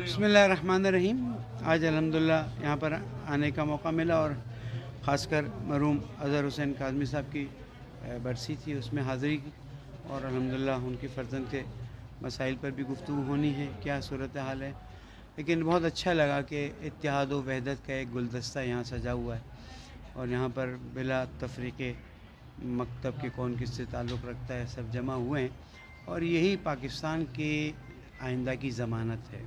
बिस्मिल्लाहिर्रहमानिर्रहीम। आज अल्हम्दुलिल्लाह यहाँ पर आने का मौका मिला और ख़ासकर मरहूम अज़हर हुसैन काज़मी साहब की बरसी थी, उसमें हाज़िरी की और अल्हम्दुलिल्लाह उनकी फ़र्जंद के मसाइल पर भी गुफ्तगू होनी है, क्या सूरत हाल है। लेकिन बहुत अच्छा लगा कि इत्तेहाद व वहदत का एक गुलदस्ता यहाँ सजा हुआ है और यहाँ पर बिला तफरीक़े मकतब के कौन किससे ताल्लुक़ रखता है सब जमा हुए हैं और यही पाकिस्तान के आइंदा की ज़मानत है।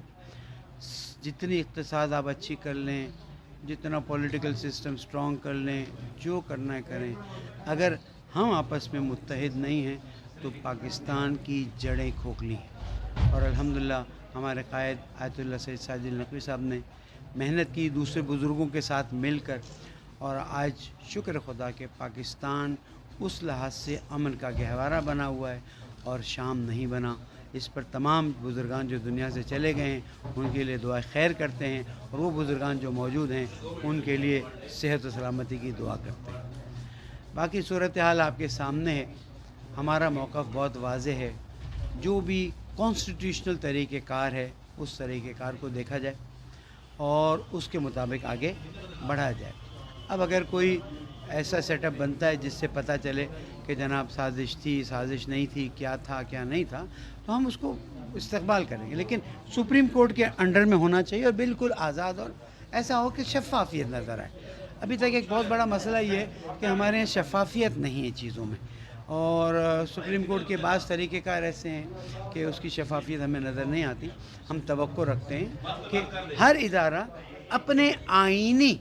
जितनी इक़्तिसाद आप अच्छी कर लें, जितना पॉलिटिकल सिस्टम स्ट्रॉन्ग कर लें, जो करना है करें, अगर हम आपस में मुत्तहिद नहीं हैं तो पाकिस्तान की जड़ें खोखली हैं। और अल्हम्दुलिल्लाह हमारे कायद आयतुल्लाह सैयद साजिद नक़वी साहब ने मेहनत की दूसरे बुज़ुर्गों के साथ मिलकर और आज शुक्र खुदा के पाकिस्तान उस लिहाज से अमन का गहवारा बना हुआ है और शाम नहीं बना। इस पर तमाम बुज़ुर्गान जो दुनिया से चले गए हैं उनके लिए दुआ खैर करते हैं और वो बुज़ुर्गान जो मौजूद हैं उनके लिए सेहत व सलामती की दुआ करते हैं। बाकी सूरत हाल आपके सामने है। हमारा मौक़िफ़ बहुत वाज़ेह है, जो भी कॉन्स्टिट्यूशनल तरीक़ेकार है उस तरीक़ेकार को देखा जाए और उसके मुताबिक आगे बढ़ा जाए। अब अगर कोई ऐसा सेटअप बनता है जिससे पता चले कि जनाब साजिश थी, साजिश नहीं थी, क्या था क्या नहीं था, तो हम उसको इस्तक़बाल करेंगे, लेकिन सुप्रीम कोर्ट के अंडर में होना चाहिए और बिल्कुल आज़ाद और ऐसा हो कि शफ़ाफ़ियत नज़र आए। अभी तक एक बहुत बड़ा मसला ये है कि हमारे यहाँ शफ़ाफ़ियत नहीं है चीज़ों में और सुप्रीम कोर्ट के बाज़ तरीक़ेकार ऐसे हैं कि उसकी शफ़ाफ़ियत हमें नज़र नहीं आती। हम तवक्को रखते हैं कि हर इदारा अपने आईनी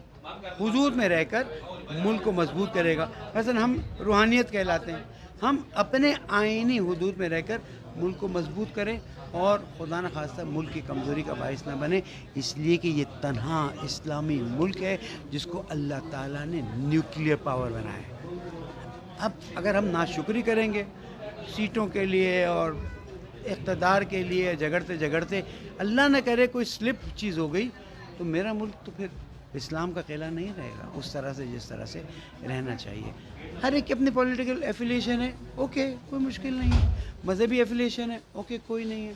हुदूद में रहकर मुल्क को मजबूत करेगा। वैसे हम रूहानियत कहलाते हैं, हम अपने आईनी हुदूद में रहकर मुल्क को मजबूत करें और खुदा न खास्ता मुल्क की कमज़ोरी का बाइस न बने, इसलिए कि ये तन्हा इस्लामी मुल्क है जिसको अल्लाह ताला ने न्यूक्लियर पावर बनाया है। अब अगर हम नाशुक्री करेंगे सीटों के लिए और इक़्तिदार के लिए झगड़ते झगड़ते, अल्लाह न करे कोई स्लिप चीज़ हो गई तो मेरा मुल्क तो फिर इस्लाम का किला नहीं रहेगा उस तरह से जिस तरह से रहना चाहिए। हर एक की अपनी पॉलिटिकल एफिलिएशन है, ओके, कोई मुश्किल नहीं है। मज़हबी एफिलिएशन है, ओके, कोई नहीं है।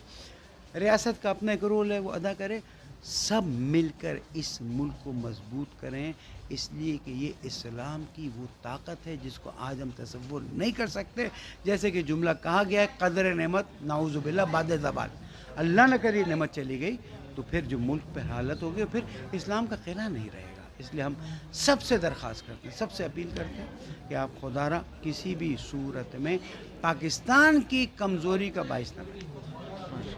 रियासत का अपना एक रोल है, वो अदा करे। सब मिलकर इस मुल्क को मजबूत करें, इसलिए कि ये इस्लाम की वो ताकत है जिसको आज हम तसव्वुर नहीं कर सकते। जैसे कि जुमला कहा गया है, क़द्र नेमत नाऊज़ु बिल्लाह बाद ज़वाल। अल्लाह न करे नेमत चली गई तो फिर जो मुल्क पर हालत होगी फिर इस्लाम का किला नहीं रहेगा। इसलिए हम सबसे दरख्वास्त करते हैं, सबसे अपील करते हैं कि आप खुदारा किसी भी सूरत में पाकिस्तान की कमज़ोरी का बाइस न बने।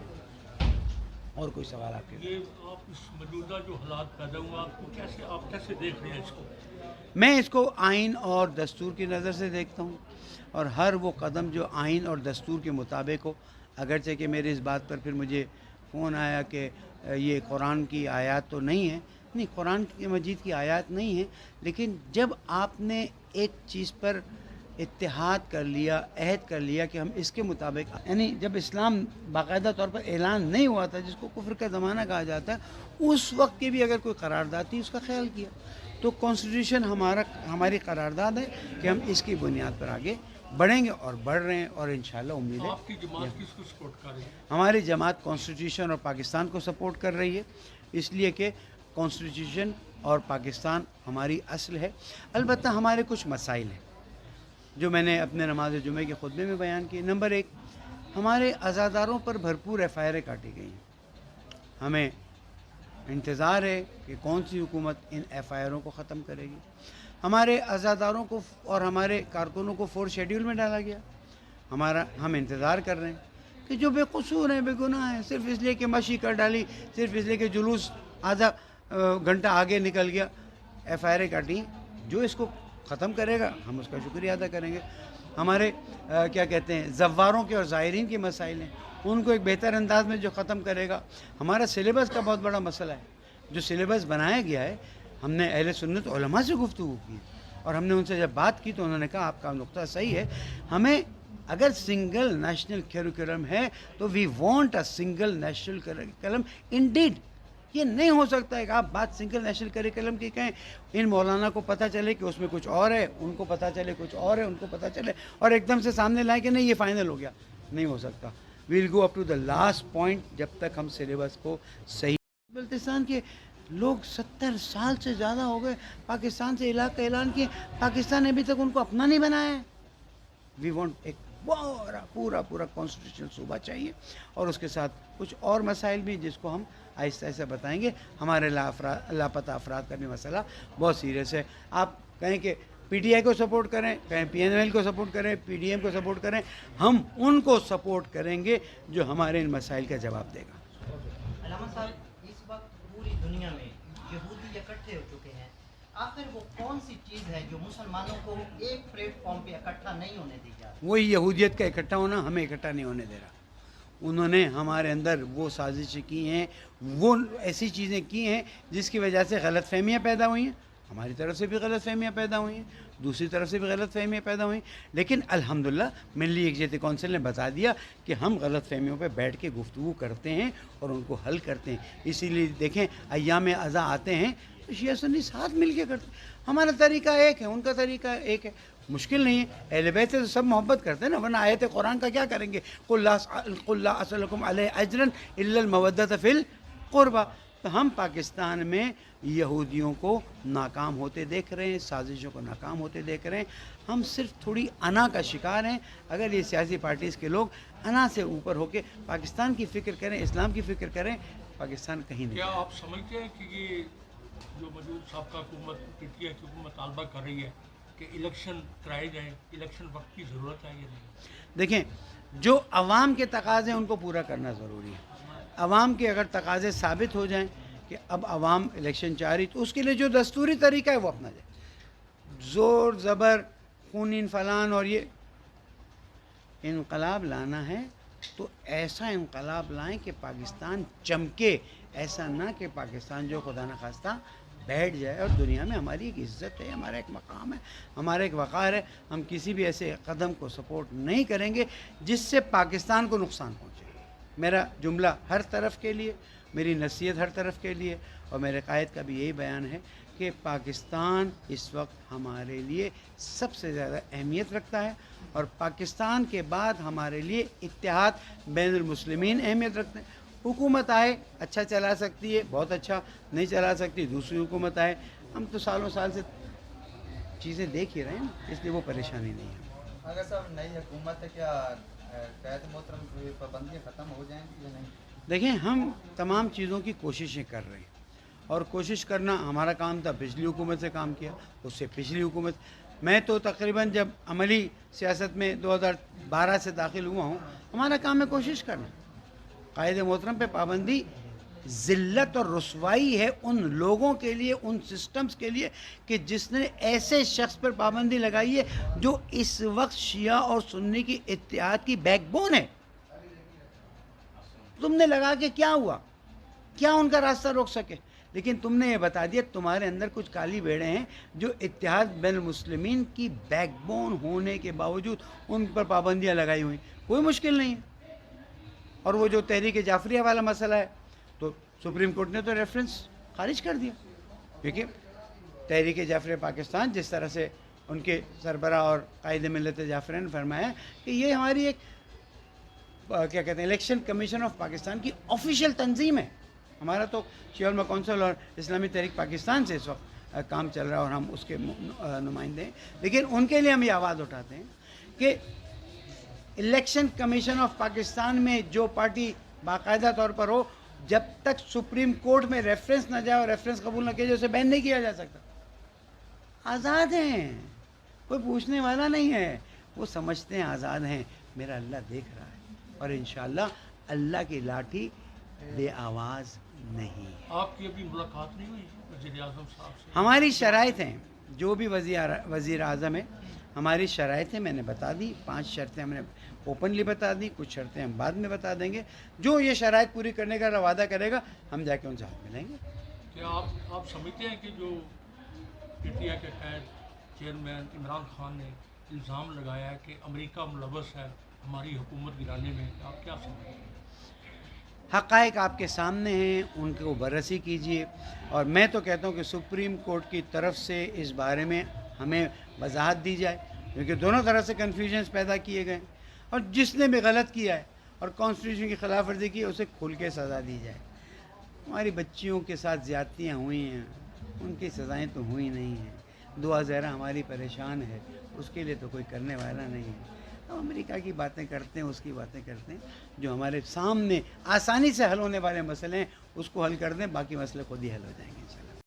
और कोई सवाल आपके? ये आप इस मौजूदा जो हालात पैदा हुआ आप कैसे देख रहे हैं इसको? मैं इसको आइन और दस्तूर की नज़र से देखता हूँ और हर वो कदम जो आइन और दस्तूर के मुताबिक हो। अगरचे कि मेरी इस बात पर फिर मुझे फ़ोन आया कि ये कुरान की आयत तो नहीं है, नहीं, कुरान की मजीद की आयत नहीं है, लेकिन जब आपने एक चीज़ पर इत्तेहाद कर लिया, अहद कर लिया कि हम इसके मुताबिक, यानी जब इस्लाम बाकायदा तौर पर ऐलान नहीं हुआ था जिसको कुफ्र का ज़माना कहा जाता है, उस वक्त की भी अगर कोई करारदाद थी उसका ख्याल किया तो कॉन्स्टिट्यूशन हमारी करारदाद है कि हम इसकी बुनियाद पर आगे बढ़ेंगे और बढ़ रहे हैं और इंशाल्लाह उम्मीद है। आपकी जमात किसको सपोर्ट कर रही है? हमारी जमात कॉन्स्टिट्यूशन और पाकिस्तान को सपोर्ट कर रही है, इसलिए कि कॉन्स्टिट्यूशन और पाकिस्तान हमारी असल है। अलबत्ता हमारे कुछ मसाइल हैं जो मैंने अपने नमाज जुमे के खुतबे में बयान किए। नंबर एक, हमारे अज़ादारों पर भरपूर एफ़आईआर काटी गई हैं। हमें इंतज़ार है कि कौन सी हुकूमत इन एफ़आईआरों को ख़त्म करेगी। हमारे अज़ादारों को और हमारे कारकुनों को 4 शेड्यूल में डाला गया। हम इंतज़ार कर रहे हैं कि जो बेकसूर हैं, बेगुनाह हैं, सिर्फ़ इसलिए कि मशी कर डाली, सिर्फ़ इसलिए कि जुलूस आधा घंटा आगे निकल गया, एफ़आईआर काटी, जो इसको ख़त्म करेगा हम उसका शुक्रिया अदा करेंगे। हमारे क्या कहते हैं, ज़व्वारों के और ज़ायरीन के मसाइल हैं, उनको एक बेहतर अंदाज में जो ख़त्म करेगा। हमारा सिलेबस का बहुत बड़ा मसला है। जो सिलेबस बनाया गया है, हमने अहले सुन्नत उलमा से गुफ्तगू की और हमने उनसे जब बात की तो उन्होंने कहा आपका नुक्ता सही है, हमें अगर सिंगल नेशनल करिकुलम है तो we want a single national curriculum indeed. ये नहीं हो सकता है कि आप बात सिंगल नेशनल करिकुलम की कहें, इन मौलाना को पता चले कि उसमें कुछ और है, उनको पता चले कुछ और है, उनको पता चले और एकदम से सामने लाए कि नहीं ये फाइनल हो गया। नहीं हो सकता। We will go up to the last point जब तक हम सिलेबस को सही बल्तिस्तान के लोग 70 साल से ज़्यादा हो गए पाकिस्तान से इलाक़ का ऐलान किए, पाकिस्तान ने अभी तक उनको अपना नहीं बनाया है। वी वांट एक पूरा कॉन्स्टिट्यूशनल सूबा चाहिए और उसके साथ कुछ और मसाइल भी जिसको हम आहिस्ता आहिस्ता बताएंगे। हमारे लापता अफराद का भी मसला बहुत सीरियस है। आप कहें कि PTI को सपोर्ट करें, कहें PNL को सपोर्ट करें, PDM को सपोर्ट करें, हम उनको सपोर्ट करेंगे जो हमारे इन मसाइल का जवाब देगा। अलामा साहब, इस वक्त पूरी दुनिया में यहूदी इकट्ठे हो चुके हैं, आखिर वो कौन सी चीज़ है जो मुसलमानों को एक प्लेटफॉर्म पे इकट्ठा नहीं होने दी जा रही? वही यहूदियत का इकट्ठा होना हमें इकट्ठा नहीं होने दे रहा। उन्होंने हमारे अंदर वो साजिशें की हैं, वो ऐसी चीज़ें की हैं जिसकी वजह से गलतफहमियाँ पैदा हुई हैं। हमारी तरफ से भी गलतफहमियाँ पैदा हुई हैं, दूसरी तरफ से भी गलतफहमियाँ पैदा हुई, लेकिन अल्हम्दुलिल्लाह मिली यकजहती कौंसिल ने बता दिया कि हम गलतफहमियों पे बैठ के गुफ्तगू करते हैं और उनको हल करते हैं। इसीलिए देखें अय्याम अज़ा आते हैं तो शिया सुन्नी साथ मिल के करते हैं। हमारा तरीका एक है, उनका तरीका एक है, मुश्किल नहीं है। अहले बैत से तो सब मोहब्बत करते हैं ना, वरना आयत कुरान का क्या करेंगे? कुल ला असलकुम अलैहि अजरन इल्लल मवद्दत फिल क़ुरबा। तो हम पाकिस्तान में यहूदियों को नाकाम होते देख रहे हैं, साजिशों को नाकाम होते देख रहे हैं। हम सिर्फ थोड़ी अना का शिकार हैं। अगर ये सियासी पार्टीज़ के लोग अना से ऊपर होकर पाकिस्तान की फ़िक्र करें, इस्लाम की फ़िक्र करें, पाकिस्तान कहीं नहीं। क्या आप समझते हैं कि ये जो मौजूद साबका हुकूमत PTI की हुकूमत तालबा कर रही है कि इलेक्शन कराए जाएँ, इलेक्शन वक्त की ज़रूरत है या नहीं? देखें, जो अवाम के तकाज़े उनको पूरा करना ज़रूरी है। अवाम के अगर तकाज़े साबित हो जाएं कि अब अवाम इलेक्शन चाह रही, तो उसके लिए जो दस्तूरी तरीका है वो अपना जाए। ज़ोर ज़बर खून फलान और ये इनकलाब लाना है तो ऐसा इनकलाब लाएं कि पाकिस्तान चमके, ऐसा ना कि पाकिस्तान जो खुदा न खास्ता बैठ जाए। और दुनिया में हमारी एक इज़्ज़त है, हमारा एक मकाम है, हमारा एक वक़ार है। हम किसी भी ऐसे कदम को सपोर्ट नहीं करेंगे जिससे पाकिस्तान को नुकसान पहुँचे। मेरा जुमला हर तरफ के लिए, मेरी नसीहत हर तरफ के लिए, और मेरे कायद का भी यही बयान है कि पाकिस्तान इस वक्त हमारे लिए सबसे ज़्यादा अहमियत रखता है और पाकिस्तान के बाद हमारे लिए इत्तेहाद बैनुल मुस्लिमीन अहमियत रखते हैं। हुकूमत आए अच्छा चला सकती है, बहुत अच्छा, नहीं चला सकती दूसरी हुकूमत आए। हम तो सालों साल से चीज़ें देख ही रहे हैं, इसलिए वो परेशानी नहीं है। अगर साहब नई हुकूमत है, क्या कैद मोहतरम की पाबंदियाँ ख़त्म हो जाएंगी या नहीं? देखें, हम तमाम चीज़ों की कोशिशें कर रहे हैं और कोशिश करना हमारा काम था। पिछली हुकूमत से काम किया, उससे पिछली हुकूमत, मैं तो तकरीबन जब अमली सियासत में 2012 से दाखिल हुआ हूँ, हमारा काम है कोशिश करना। कायदे मोहतरम पे पाबंदी ज़िल्लत और रुसवाई है उन लोगों के लिए, उन सिस्टम्स के लिए कि जिसने ऐसे शख्स पर पाबंदी लगाई है जो इस वक्त शिया और सुन्नी की इत्तेहाद की बैकबोन है। तुमने लगा के क्या हुआ? क्या उनका रास्ता रोक सके? लेकिन तुमने ये बता दिया तुम्हारे अंदर कुछ काली भेड़ें हैं जो इत्तेहाद बैनुल मुस्लिमीन की बैकबोन होने के बावजूद उन पर पाबंदियाँ लगाई हुई। कोई मुश्किल नहीं है। और वो जो तहरीक जाफरिया वाला मसला है, तो सुप्रीम कोर्ट ने तो रेफरेंस खारिज कर दिया, क्योंकि तहरीक जाफरिया पाकिस्तान जिस तरह से उनके सरबरा और कायदे मिल्लत जाफरिया ने फरमाया कि ये हमारी एक क्या कहते हैं इलेक्शन कमीशन ऑफ पाकिस्तान की ऑफिशियल तंजीम है। हमारा तो शिया उलमा कौंसिल और इस्लामी तहरीक पाकिस्तान से इस वक्त काम चल रहा है और हम उसके नुमाइंदे हैं। लेकिन उनके लिए हम ये आवाज़ उठाते हैं कि इलेक्शन कमीशन ऑफ पाकिस्तान में जो पार्टी बाकायदा तौर पर हो, जब तक सुप्रीम कोर्ट में रेफरेंस न जाए और रेफरेंस कबूल न किया जाए, उसे बैन नहीं किया जा सकता। आज़ाद हैं, कोई पूछने वाला नहीं है, वो समझते हैं आज़ाद हैं। मेरा अल्लाह देख रहा है और इंशाअल्लाह अल्लाह की लाठी बे आवाज़ नहीं है। आपकी अभी मुलाकात नहीं हुई वज़ीर आज़म साहब से? हमारी शराइत हैं, जो भी वज़ीर आज़म है, हमारी शराइतें मैंने बता दी। 5 शर्तें हमने ओपनली बता दी, कुछ शर्तें हम बाद में बता देंगे। जो ये शराइत पूरी करने का वादा करेगा हम जाके उनसे हाथ मिलेंगे। क्या आप समझते हैं कि जो PTI के कैद चेयरमैन इमरान खान ने इल्ज़ाम लगाया है कि अमेरिका मुलव्वस है हमारी हुकूमत गिराने में, आप क्या समझते हैं? हक़ाइक़ आपके सामने हैं, उनको बररसी कीजिए। और मैं तो कहता हूँ कि सुप्रीम कोर्ट की तरफ से इस बारे में हमें वजाहत दी जाए, क्योंकि दोनों तरह से कन्फ्यूजन्स पैदा किए गए और जिसने भी गलत किया है और कॉन्स्टिट्यूशन की खिलाफ वर्जी की है उसे खुल के सज़ा दी जाए। ہماری بچیوں کے ساتھ زیادتیاں ہوئی ہیں، ان کی سزائیں تو ہوئی نہیں ہیں، دعا زہرا ہماری پریشان ہے، اس کے لیے تو کوئی کرنے والا نہیں ہے۔ ہم امریکہ کی باتیں کرتے ہیں، اس کی باتیں کرتے ہیں، جو ہمارے سامنے آسانی سے حل ہونے والے مسئلے ہیں اس کو حل کر دیں، باقی مسئلے خود ہی حل ہو جائیں گے انشاءاللہ۔